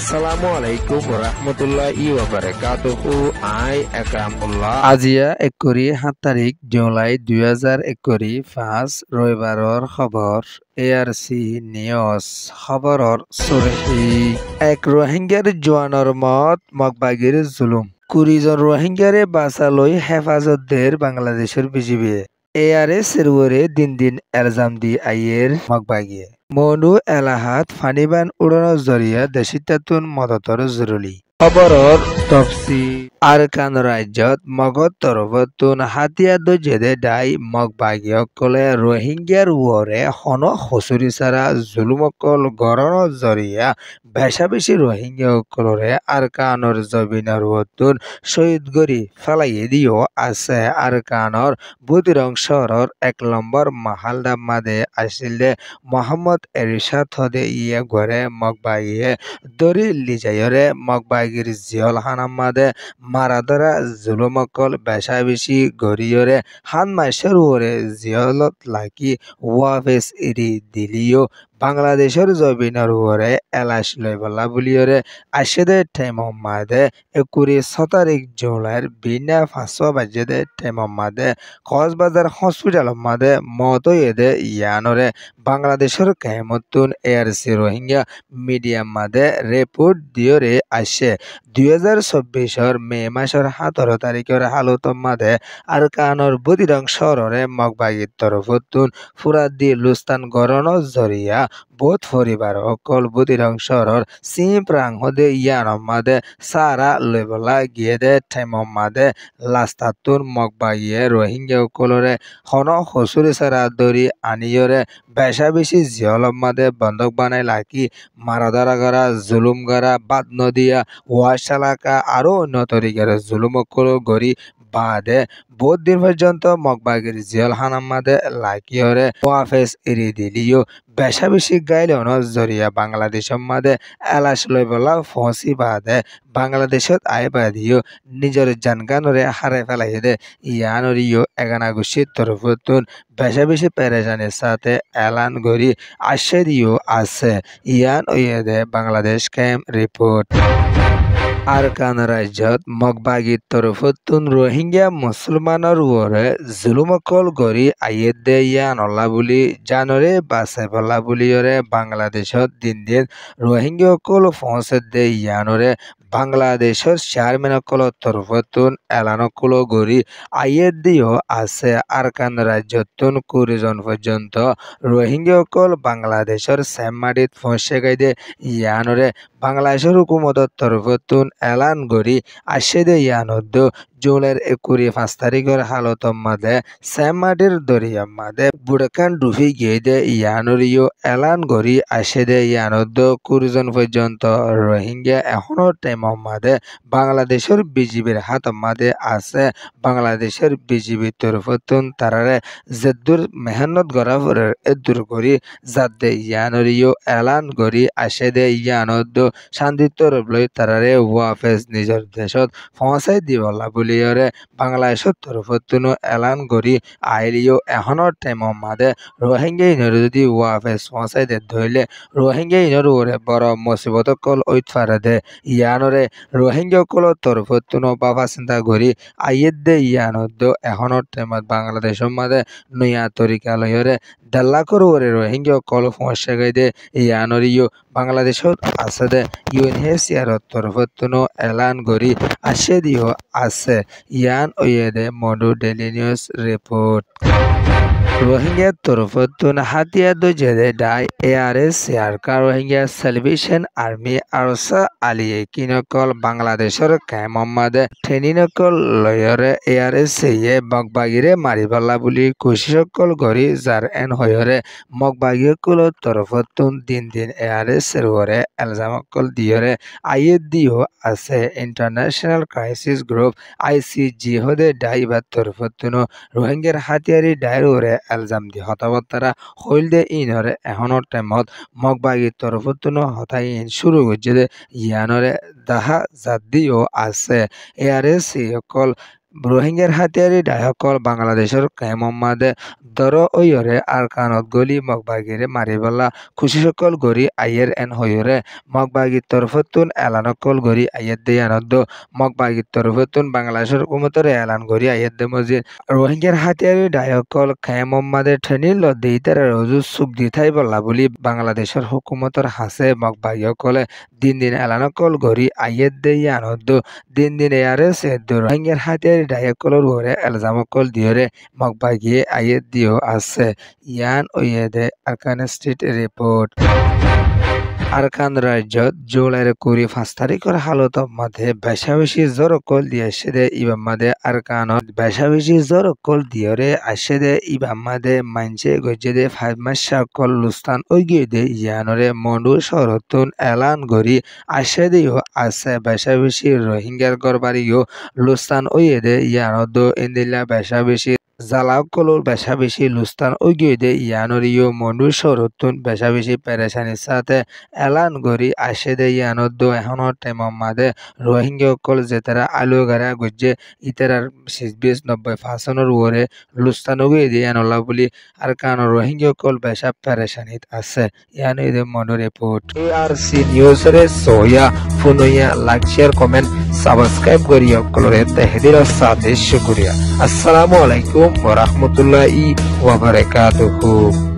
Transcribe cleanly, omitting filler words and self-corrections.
Assalamu alaikum warahmatullahi wabarakatuh. I Akramullah. আজিয়া 7 তাৰিখ জুলাই 2025 ৰবিবাৰৰ খবৰ ARC news খবৰৰ চুৰহি এক ৰোহিংগাৰ জোৱানৰ মত মগবাগীৰ জুলুম 20 জন ৰোহিংগাৰে বাঁচালৈ হেফাজত দের বাংলাদেশের বিজিবিয়ে ARS এরওরে দিন দিন এলজাম দি আইয়ের মগবাগিয়ে মনু এলাহাত ফানিবান উড়ানোর জরিয়া দেশিতাতুন মদতর জরুরি খবৰৰ তফসি আৰকান ৰাজ্যত মগত তৰফতুন হাতিয়া দজেদে দাই মগবাগীসকলে ৰোহিংগাৰ ওৰে হন হচুৰি চাৰা জুলুমকল গৰণৰ জৰিয়া বেচা বেছি ৰোহিংগাসকলৰে আৰকানৰ জবিনৰ ওতুন শহীদ গৰি ফেলাই দিও আছে আৰকানৰ বুদিৰং চহৰৰ 1 নম্বৰ মাহালদা মাদে আছিল মোহাম্মদ এৰিশাদ হদে ইয়ে ঘৰে মগবাগীয়ে দৰি লিজায়ৰে মগবাগীৰ জিয়ল হানামাদে মারাদরা জুলুমকল বেশা বেশি গরিয়রে হান মাসের ওরে জিয়লত লাগি ওয়াফেস ইরি দিলিও বাংলাদেশের জবিনের ওরে এলাশ লইবলা বুলিয়রে আশেদে টেমমাদে 27 তারিখ জুলাইয়ের বিনা 5 বাজেদে টেমমাদে কক্সবাজার হসপিটাল মাদে মত এদে ইয়ানরে বাংলাদেশের কেমতুন ARC রোহিঙ্গা মিডিয়াম মাদে রিপোর্ট দিয়রে আসে 2024 মে মাসের 17 তারিখের হালত মাদে আরকানর বুদিরং শহরে মগবাগীর তরফতুন ফুরাদি লুস্তান গরণ জরিয়া বোধ পরিবার অকল বুদিরং শহরের সিমপ্রাং হদে ইয়ান মাদে সারা লইবলা গিয়ে দে ঠেম মাদে লাস্তাতুন মগবাগিয়ে রোহিঙ্গা অকলরে হন হসুরি সারা দরি আনিয়রে বেশা বেশি জিয়ল মাদে বন্ধক বানাই লাকি মারাদারা গারা জুলুম গারা বাদ নদিয়া ওয়াশালাকা আরো অন্য তরিকার জুলুমকল গরি বাদে বহুত দিন পর্যন্ত মগবাগীর জিয়ল হানামাদে লাকিয়রে ওয়াফেস এরি দিলিও বেশা বেশি গাইলন জরিয়া বাংলাদেশের মাদে এলাশ লইবলা ফসি বাদে বাংলাদেশত আইবাদিও নিজের জানগানরে হারে ফেলাই দে ইয়ানরিও এগানাগুশির তরফতুন বেশা বেশি পেরেশানির সাথে এলান গরি আসে দিও আছে ইয়ান ওয়েদে বাংলাদেশ ক্যাম্প রিপোর্ট আরকান রাজ্যত মগবাগীর তরফতুন রোহিঙ্গা মুসলমানের ওরে জুলুমকল গরি আইয়েদ দে ইয়ানলা বুলি জানরে বাসে বলা বুলিয়রে বাংলাদেশত দিন দিন রোহিঙ্গাসকল পৌঁছে দে ইয়ানরে বাংলাদেশের চেয়ারম্যানসকল তরফতুন এলানকল গরি আইয়েদ দিও আছে আরকান রাজ্যতুন 20 জন পর্যন্ত রোহিঙ্গাসকল বাংলাদেশের সেমমাডিত পৌঁছে গাইদে ইয়ানরে বাংলাদেশের হুকুমতের তরফতুন এলান গরি আসে দে ইয়ানদ জুনের 5 তারিখের হালত মাদে সেমমাডির দরিয়া মাদে বুড়কান ডুবি গিয়ে দে ইয়ানরিও এলান গরি আসে দে ইয়ানদ 20 জন পর্যন্ত রোহিঙ্গা এখনো টাইম মাদে বাংলাদেশের বিজিবির হাত মাদে আছে বাংলাদেশের বিজিবির তরফতুন তারারে জেদুর মেহনত গড়া ফরের এদুর গরি যাদে ইয়ানরিও এলান গরি আসে দে ইয়ানদ শান্তিত্ব রবলই তারারে ওয়াফেজ নিজের দেশত পৌঁছাই দিবলা বুলিয়রে বাংলাদেশের তরফতুন এলান গরি আইলিও এখনৰ টাইম মাদে রোহিঙ্গা ইনর যদি ওয়াফেজ পৌঁছাই দে ধইলে রোহিঙ্গা ইনর ওরে বড় মুসিবত কল ওইতফারে দে ইয়ানরে রোহিঙ্গা কল তরফতুন বাবা চিন্তা গরি আইয়েদ দে ইয়ানদ এখনৰ টাইমত বাংলাদেশের মাদে নয়া তরিকা লয়রে দেল্লাকর ওরে রোহিঙ্গা কল পৌঁছে গাই দে ইয়ানরিও বাংলাদেশত আছে দে UNHCR তরফতুন এলান গরি আসে দিও আছে ইয়ান ওয়েদে মডু ডেইলি নিউজ রিপোর্ট রোহিঙ্গা তরফতুন হাতিয়া দজেদে ডাই ARS সিয়ারকার রোহিঙ্গা সেলিব্রেশন আর্মি আরসা আলিয়ে কিনকল বাংলাদেশের কেমমাদে ঠেনিনকল লয়রে ARS সিয়ে মগবাগিরে মারিবালা বুলি কোশিসকল গরি যার এন হয়রে মগবাগিকল তরফতুন দিন দিন ARS এরওরে এলজামকল দিয়রে আইয়েদ দিও আছে ইন্টারন্যাশনাল ক্রাইসিস গ্রুপ ICG হদে ডাই বা তরফতুন রোহিঙ্গার হাতিয়ারি ডাইরে এলজাম দি হতাবতারা হইলদে ইনরে এখনৰ টাইমত মগবাগীর তরফতুন হতাই ইন শুরু করছে ইয়ানরে দাহা জাদিও আছে ARS অকল রোহিঙ্গার হাতিয়ারি ডায়কল বাংলাদেশের কেমম্মাদ দর ওয়রে আরকানত গলি মগবাগিরে মারিবলা খুশি সকল গরি আইয়ের এন হইরে মগবাগির তরফতুন এলানকল গরি আইয়ের দেয়ানদ্দ মগবাগির তরফতুন বাংলাদেশের হুকুমতের এলান গরি আইয়ের দে মসজিদ রোহিঙ্গার হাতিয়ারি ডায়কল কেমম্মাদের ঠেনিল দেইতার রজু সুখ দিথাই বলা বলি বাংলাদেশের হুকুমতের হাসে মগবাগিয়কলে দিন দিন এলানকল গরি আইয়ের দেয়ানদ্দ দিন দিন এয়ারে সে রোহিঙ্গার হাতিয়ারি ডায়কলর ওরে এলজামকল দিয়রে মগবাগিয়ে আইয়ের দিও আছে ইয়ান ওয়েদে আরকান স্টেট রিপোর্ট আরকান রাজ্যত জুলাইয়ের 5 তারিখের হালত মাঝে বেশা বেশি জরকল দিয়েছে দে ইবাম মাদে আরকানত বেশা বেশি জরকল দিয়রে আসে দে ইবাম মাদে মানছে গজে দে 5 মাস সকল লুস্তান ওইগিয়ে দে ইয়ানরে মন্ডু শহরতুন এলান গরি আসে দিও আছে বেশা বেশি রোহিঙ্গার গরবারিও লুস্তান ওইয়ে দে ইয়ানত ইন্দিলা বেশা বেশি জালাকলর বেশা বেশি লুস্তান ওইগিয়ে দে ইয়ানরিও মন্ডু শহরতুন বেশা বেশি পেরেশানির সাথে এলান গরি আসে দে ইয়ানত এখনো টেমম মাদে রোহিঙ্গা অকল যেতারা আলু গারা গজ্জে ইতারার 90% ওরে লুস্তান ওগিয়ে দে ইয়ানলা বলি আর কান রোহিঙ্গা অকল বেশা পেরেশানিত আছে ইয়ান এদে মন্ডু রিপোর্ট ARC নিউজ রে সোয়া ফুনইয়া লাইক শেয়ার কমেন্ট সাবস্ক্রাইব করি অকলরে তাহদির সাথে শুকরিয়া আসসালামু আলাইকুম ওয়া রাহমাতুল্লাহি ওয়া বারাকাতুহু।